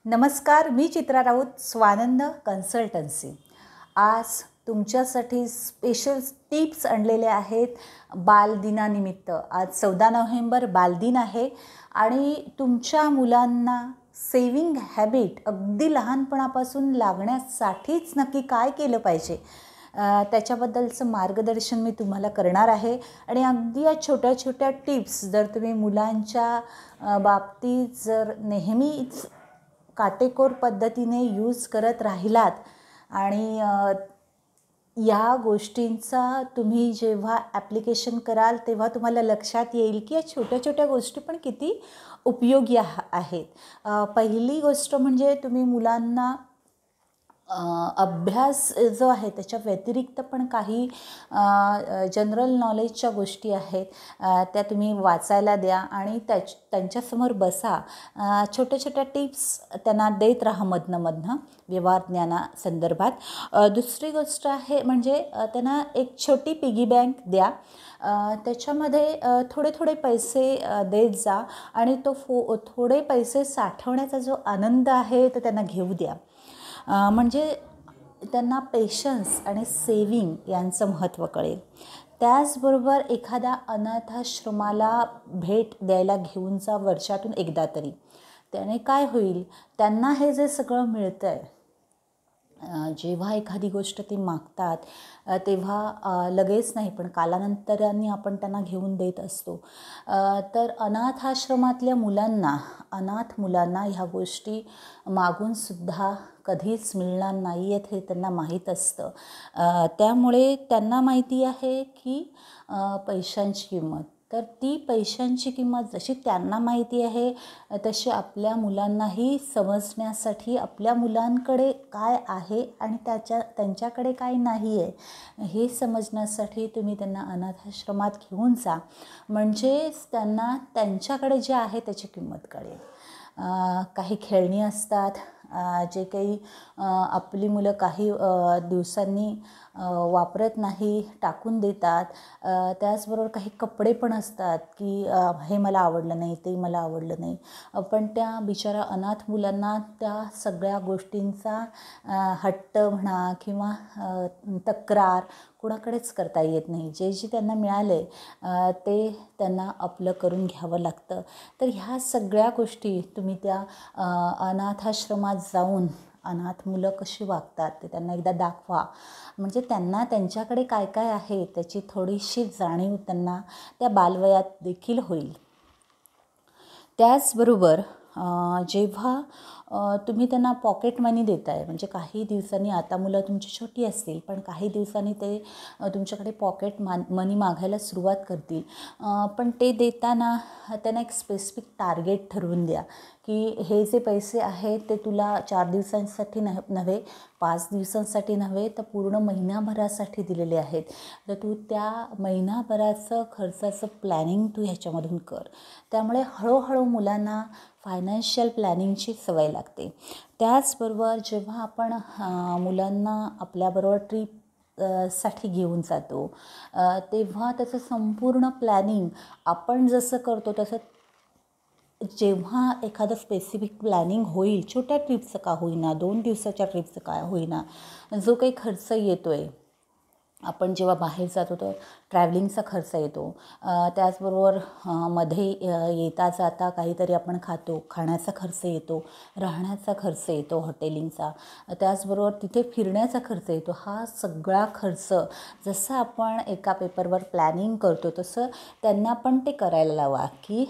नमस्कार, मी चित्रा राऊत, स्वानंद कन्सल्टन्सी. आज तुमच्यासाठी स्पेशल टिप्स आणलेले आहेत बालदिनानिमित्त. आज 14 नोव्हेंबर बालदिन आहे आणि तुमच्या मुलांना सेविंग हॅबिट अगदी लहानपणापासून लागण्यासाठीच नक्की काय केलं पाहिजे त्याच्याबद्दलचं मार्गदर्शन मी तुम्हाला करणार आहे. आणि अगदी या छोट्या छोट्या टिप्स जर तुम्ही मुलांच्या बाबतीत जर नेहमीच काटेकोर पद्धतीने यूज करत राहिलात आणि या गोष्टींचा तुम्ही जेव्हा ॲप्लिकेशन कराल तेव्हा तुम्हाला लक्षात येईल की या छोट्या छोट्या गोष्टी पण किती उपयोगी आहेत. पहिली गोष्ट म्हणजे तुम्ही मुलांना अभ्यास जो आहे त्याच्या व्यतिरिक्त पण काही जनरल नॉलेजच्या गोष्टी आहेत त्या तुम्ही वाचायला द्या आणि त्यांच्यासमोर बसा. छोट्या छोट्या टिप्स त्यांना देत राहा मधनं व्यवहार ज्ञानासंदर्भात. दुसरी गोष्ट आहे म्हणजे त्यांना एक छोटी पिगी बँक द्या. त्याच्यामध्ये थोडे थोडे पैसे देत जा आणि तो थोडे पैसे साठवण्याचा जो आनंद आहे तो त्यांना घेऊ द्या. म्हणजे त्यांना पेशन्स आणि सेविंग यांचं महत्त्व कळेल. त्याचबरोबर एखाद्या अनाथाश्रमाला भेट द्यायला घेऊन जा वर्षातून एकदा तरी. त्याने काय होईल, त्यांना हे जे सगळं मिळतं आहे, जेव्हा एखादी गोष्ट ते मागतात तेव्हा लगेच नाही पण कालानंतराने आपण त्यांना घेऊन देत असतो. तर अनाथाश्रमातल्या अनाथ मुलांना ह्या गोष्टी मागूनसुद्धा कधीच मिळणार नाही आहेत हे त्यांना माहीत असतं. त्यामुळे त्यांना माहिती आहे की पैशांची किंमत. तर ती पैशांची किंमत जशी त्यांना माहिती आहे तशी आपल्या मुलांनाही समजण्यासाठी आपल्या मुलांकडे काय आहे आणि त्यांच्याकडे काय नाही आहे हे समजण्यासाठी तुम्ही त्यांना अनाथाश्रमात घेऊन जा. म्हणजेच त्यांना त्यांच्याकडे जे आहे त्याची किंमत कळेल. काही खेळणी असतात जे काही आपली मुलं काही दिवसांनी वापरत नाही, टाकून देतात. त्याचबरोबर काही कपडे पण असतात की हे मला आवडलं नाही, ते मला आवडलं नाही. पण त्या बिचारा अनाथ मुलांना त्या सगळ्या गोष्टींचा हट्ट म्हणा किंवा तक्रार कुणाकडेच करता येत नाही. जे त्यांना मिळाले ते त्यांना आपलं करून घ्यावं लागतं. तर ह्या सगळ्या गोष्टी तुम्ही त्या अनाथाश्रमात जाऊन अनाथ मुलं कशी वागतात ते त्यांना एकदा दाखवा. म्हणजे त्यांना त्यांच्याकडे काय काय आहे त्याची थोडीशी जाणीव त्यांना त्या बालवयात देखील होईल. त्याचबरोबर जेव्हा तुम्ही त्यांना पॉकेट मनी देताय, म्हणजे काही दिवसांनी, आता मुलं तुमची छोटी असतील पण काही दिवसांनी ते तुमच्याकडे पॉकेट मनी मागायला सुरुवात करतील. पण ते देताना त्यांना एक स्पेसिफिक टार्गेट ठरवून द्या की हे जे पैसे आहेत ते तुला 4 दिवसांसाठी नव्हे, 5 दिवसांसाठी नव्हे, तर पूर्ण महिनाभरासाठी दिलेले आहेत. तर तू त्या महिनाभराचं खर्चाचं प्लॅनिंग तू ह्याच्यामधून कर. त्यामुळे हळूहळू मुलांना फायनान्शियल प्लॅनिंगची सवय लागते. त्याचबरोबर जेव्हा आपण मुलांना आपल्याबरोबर साठी घेऊन जातो तेव्हा त्याचं संपूर्ण प्लॅनिंग आपण जसं करतो तसं जेव्हा एखादं स्पेसिफिक प्लॅनिंग होईल, छोट्या ट्रिपचं का होईना, 2 दिवसाच्या ट्रिपचं काय होईना, जो काही खर्च येतो आहे, आपण जेव्हा बाहेर जातो तर ट्रॅव्हलिंगचा खर्च येतो. त्याचबरोबर मध्ये येता जाता काहीतरी आपण खातो, खाण्याचा खर्च येतो, राहण्याचा खर्च येतो हॉटेलिंगचा, त्याचबरोबर तिथे फिरण्याचा खर्च येतो. हा सगळा खर्च जसं आपण एका पेपरवर प्लॅनिंग करतो तसं त्यांना पण ते करायला लावा की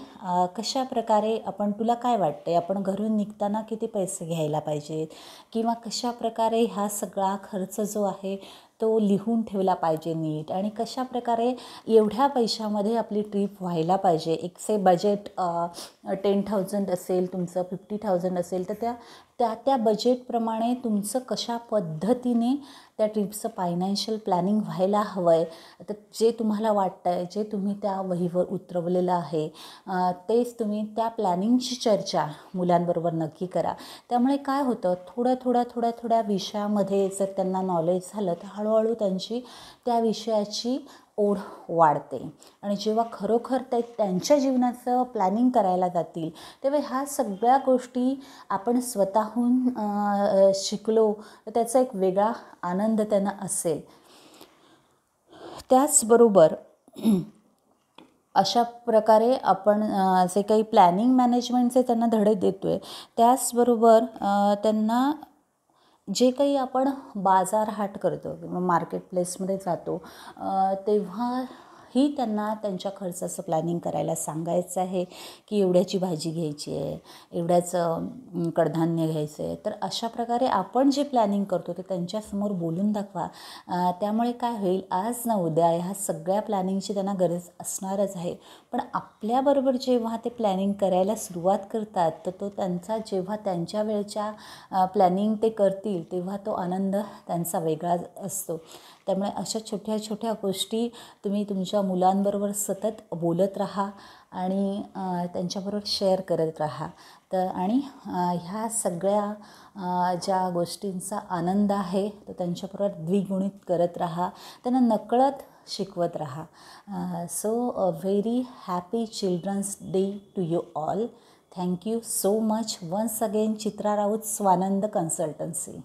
कशा प्रकारे तुला काय वाटतं आहे, आपण घरून निघताना किती पैसे घ्यायला पाहिजेत किंवा कशा प्रकारे हा सगळा खर्च जो आहे तो लिहून ठेवला पाहिजे नीट, आणि कशा प्रकारे एवढ्या पैशामध्ये आपली ट्रीप व्हायला पाहिजे. एक बजेट 10,000 असेल तुमचं, 50,000 असेल, तर त्या बजेटप्रमाणे तुमचं कशा पद्धतीने त्या ट्रिपचं फायनान्शियल प्लॅनिंग व्हायला हवं आहे. तर जे तुम्हाला वाटतं आहे, जे तुम्ही त्या वहीवर उतरवलेलं आहे तेच तुम्ही त्या प्लॅनिंगची चर्चा मुलांबरोबर नक्की करा. त्यामुळे काय होतं, थोड्या विषयामध्ये जर त्यांना नॉलेज झालं तर हळूहळू त्यांची त्या विषयाची ओढ वाढते. आणि जेव्हा खरोखर ते त्यांच्या जीवनाचं प्लॅनिंग करायला जातील तेव्हा ह्या सगळ्या गोष्टी आपण स्वतःहून शिकलो तर त्याचा एक वेगळा आनंद त्यांना असेल. त्याचबरोबर अशा प्रकारे आपण जे काही प्लॅनिंग मॅनेजमेंटचे त्यांना धडे देतो आहे त्याचबरोबर त्यांना जे काही आपण बाजारहाट करतो किंवा मार्केट प्लेसमध्ये जातो तेव्हाही त्यांना त्यांच्या खर्चाचं प्लॅनिंग करायला सांगायचं आहे की एवढ्याची भाजी घ्यायची आहे, एवढ्याचं कडधान्य घ्यायचं आहे. तर अशा प्रकारे आपण जे प्लॅनिंग करतो ते त्यांच्यासमोर बोलून दाखवा. त्यामुळे काय होईल, आज ना उद्या ह्या सगळ्या प्लॅनिंगची त्यांना गरज असणारच आहे. पण आपल्याबरोबर जेव्हा ते प्लॅनिंग करायला सुरुवात करतात तर तो त्यांचा जेव्हा त्यांच्या वेळच्या प्लॅनिंग ते करतील तेव्हा तो आनंद त्यांचा वेगळाच असतो. त्यामुळे अशा छोट्या छोट्या गोष्टी तुम्ही तुमच्या मुलांबरोबर सतत बोलत राहा आणि त्यांच्याबरोबर शेअर करत राहा. तर आणि ह्या सगळ्या ज्या गोष्टींचा आनंद आहे तो त्यांच्याबरोबर द्विगुणित करत राहा, त्यांना नकळत शिकवत राहा. So a very happy children's day to you all. Thank you so much once again. Chitra Raut, Swanand consultancy.